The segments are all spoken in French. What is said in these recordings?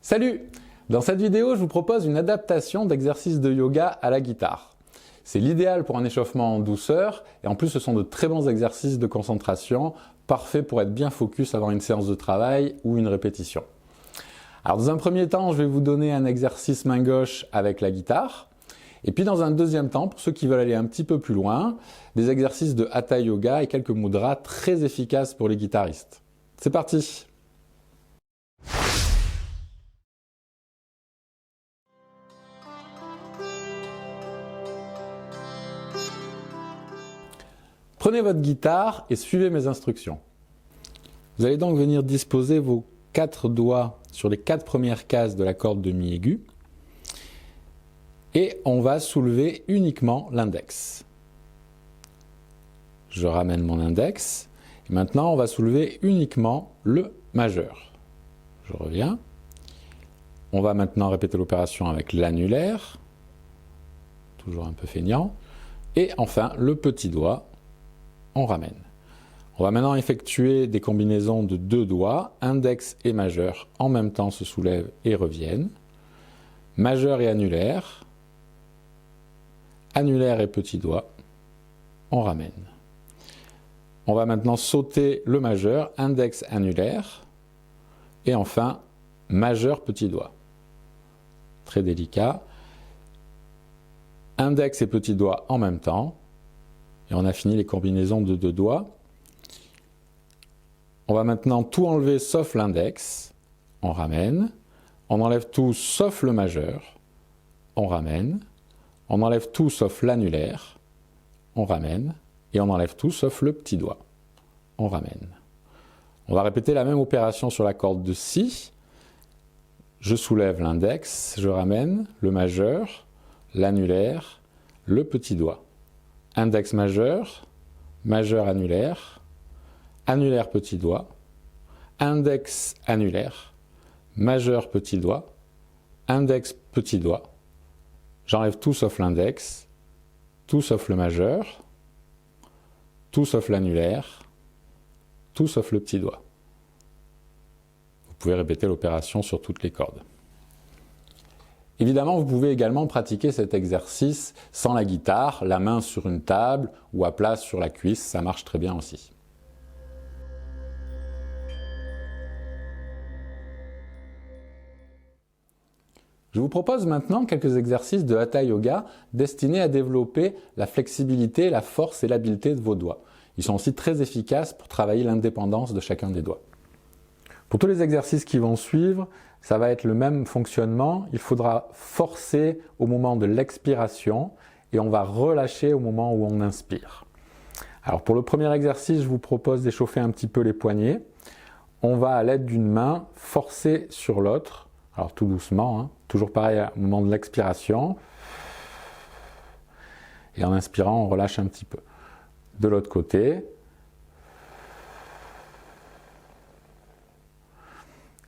Salut! Dans cette vidéo, je vous propose une adaptation d'exercices de yoga à la guitare. C'est l'idéal pour un échauffement en douceur et en plus ce sont de très bons exercices de concentration, parfaits pour être bien focus avant une séance de travail ou une répétition. Alors dans un premier temps, je vais vous donner un exercice main gauche avec la guitare. Et puis dans un deuxième temps, pour ceux qui veulent aller un petit peu plus loin, des exercices de Hatha Yoga et quelques mudras très efficaces pour les guitaristes. C'est parti! Prenez votre guitare et suivez mes instructions. Vous allez donc venir disposer vos 4 doigts sur les 4 premières cases de la corde de mi aigu et on va soulever uniquement l'index. Je ramène mon index et maintenant on va soulever uniquement le majeur. Je reviens. On va maintenant répéter l'opération avec l'annulaire, toujours un peu feignant, et enfin le petit doigt. On ramène. On va maintenant effectuer des combinaisons de 2 doigts, index et majeur, en même temps se soulèvent et reviennent. Majeur et annulaire. Annulaire et petit doigt. On ramène. On va maintenant sauter le majeur, index, annulaire. Et enfin, majeur, petit doigt. Très délicat. Index et petit doigt en même temps. Et on a fini les combinaisons de 2 doigts. On va maintenant tout enlever sauf l'index. On ramène. On enlève tout sauf le majeur. On ramène. On enlève tout sauf l'annulaire. On ramène. Et on enlève tout sauf le petit doigt. On ramène. On va répéter la même opération sur la corde de Si. Je soulève l'index, je ramène le majeur, l'annulaire, le petit doigt. Index majeur, majeur annulaire, annulaire petit doigt, index annulaire, majeur petit doigt, index petit doigt. J'enlève tout sauf l'index, tout sauf le majeur, tout sauf l'annulaire, tout sauf le petit doigt. Vous pouvez répéter l'opération sur toutes les cordes. Évidemment, vous pouvez également pratiquer cet exercice sans la guitare, la main sur une table ou à plat sur la cuisse, ça marche très bien aussi. Je vous propose maintenant quelques exercices de Hatha Yoga destinés à développer la flexibilité, la force et l'habileté de vos doigts. Ils sont aussi très efficaces pour travailler l'indépendance de chacun des doigts. Pour tous les exercices qui vont suivre, ça va être le même fonctionnement. Il faudra forcer au moment de l'expiration et on va relâcher au moment où on inspire. Alors pour le premier exercice, je vous propose d'échauffer un petit peu les poignets. On va à l'aide d'une main forcer sur l'autre. Alors tout doucement, hein. Toujours pareil au moment de l'expiration. Et en inspirant, on relâche un petit peu. De l'autre côté.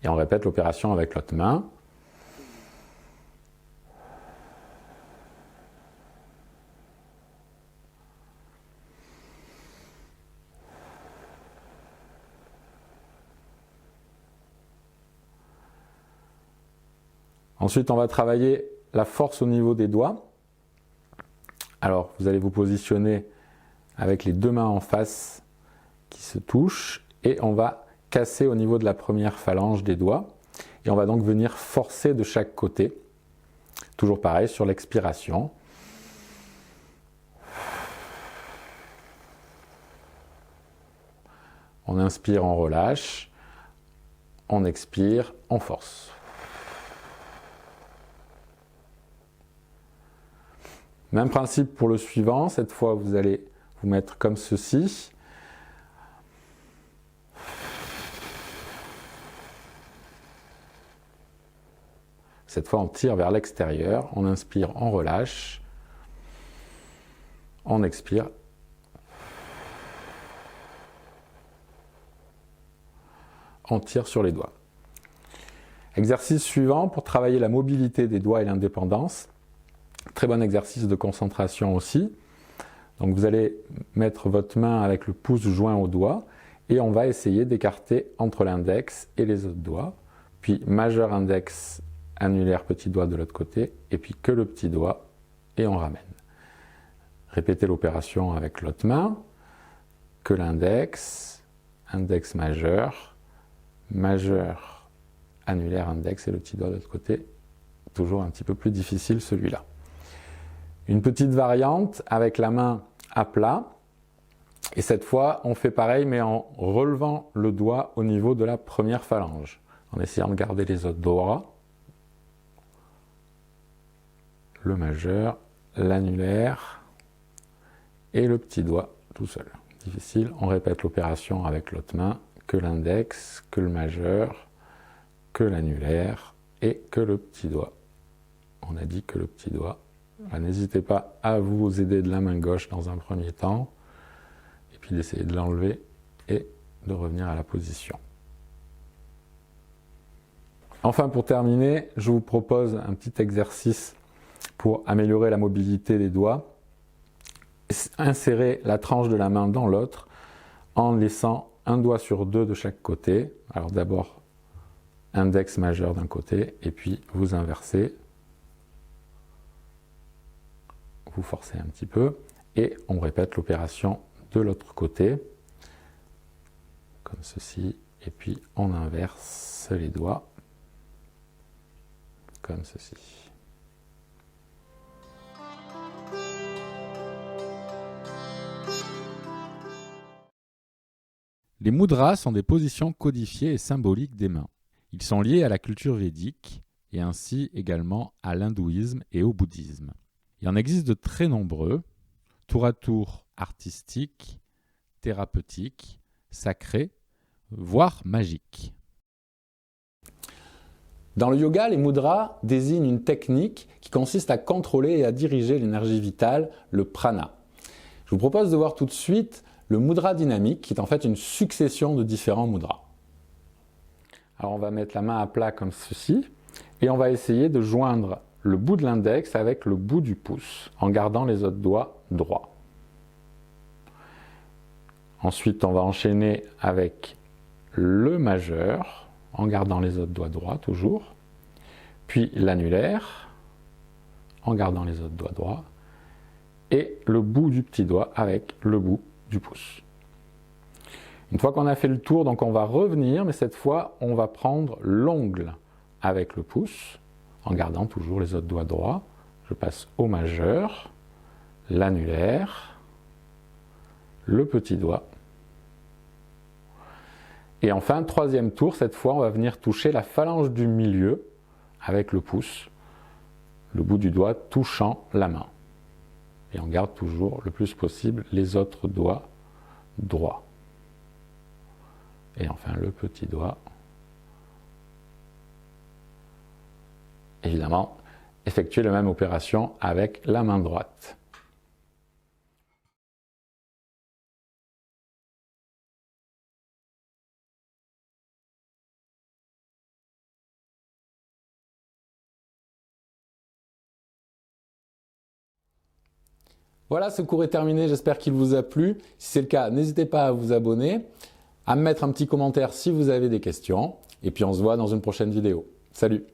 Et on répète l'opération avec l'autre main. Ensuite, on va travailler la force au niveau des doigts. Alors, vous allez vous positionner avec les 2 mains en face qui se touchent et on va casser au niveau de la première phalange des doigts et on va donc venir forcer de chaque côté, toujours pareil sur l'expiration. On inspire, on relâche, on expire, on force. Même principe pour le suivant, cette fois vous allez vous mettre comme ceci. Cette fois, on tire vers l'extérieur, on inspire, on relâche, on expire, on tire sur les doigts. Exercice suivant pour travailler la mobilité des doigts et l'indépendance. Très bon exercice de concentration aussi. Donc vous allez mettre votre main avec le pouce joint au doigt et on va essayer d'écarter entre l'index et les autres doigts. puis majeur, index, annulaire, petit doigt de l'autre côté, et puis que le petit doigt, et on ramène. Répétez l'opération avec l'autre main, que l'index, index majeur, majeur, annulaire, index, et le petit doigt de l'autre côté. Toujours un petit peu plus difficile celui-là. Une petite variante avec la main à plat, et cette fois on fait pareil mais en relevant le doigt au niveau de la première phalange, en essayant de garder les autres doigts, le majeur, l'annulaire et le petit doigt tout seul. Difficile, on répète l'opération avec l'autre main, que l'index, que le majeur, que l'annulaire et que le petit doigt. On a dit que le petit doigt. N'hésitez pas à vous aider de la main gauche dans un premier temps, et puis d'essayer de l'enlever et de revenir à la position. Enfin, pour terminer, je vous propose un petit exercice pour améliorer la mobilité des doigts. Insérez la tranche de la main dans l'autre en laissant un doigt sur deux de chaque côté. Alors d'abord, index majeur d'un côté, et puis vous inversez. Vous forcez un petit peu, et on répète l'opération de l'autre côté, comme ceci, et puis on inverse les doigts, comme ceci. Les mudras sont des positions codifiées et symboliques des mains. Ils sont liés à la culture védique et ainsi également à l'hindouisme et au bouddhisme. Il en existe de très nombreux, tour à tour artistiques, thérapeutiques, sacrés, voire magiques. Dans le yoga, les mudras désignent une technique qui consiste à contrôler et à diriger l'énergie vitale, le prana. Je vous propose de voir tout de suite le mudra dynamique, qui est en fait une succession de différents mudras. Alors on va mettre la main à plat comme ceci, et on va essayer de joindre le bout de l'index avec le bout du pouce, en gardant les autres doigts droits. Ensuite, on va enchaîner avec le majeur, en gardant les autres doigts droits toujours, puis l'annulaire, en gardant les autres doigts droits, et le bout du petit doigt avec le bout du pouce. Une fois qu'on a fait le tour, donc on va revenir, mais cette fois, on va prendre l'ongle avec le pouce, en gardant toujours les autres doigts droits. Je passe au majeur, l'annulaire, le petit doigt. Et enfin, troisième tour, cette fois, on va venir toucher la phalange du milieu avec le pouce, le bout du doigt touchant la main. Et on garde toujours le plus possible les autres doigts droits. Et enfin, le petit doigt. Évidemment, effectuer la même opération avec la main droite. Voilà, ce cours est terminé, j'espère qu'il vous a plu. Si c'est le cas, n'hésitez pas à vous abonner, à me mettre un petit commentaire si vous avez des questions, et puis on se voit dans une prochaine vidéo. Salut!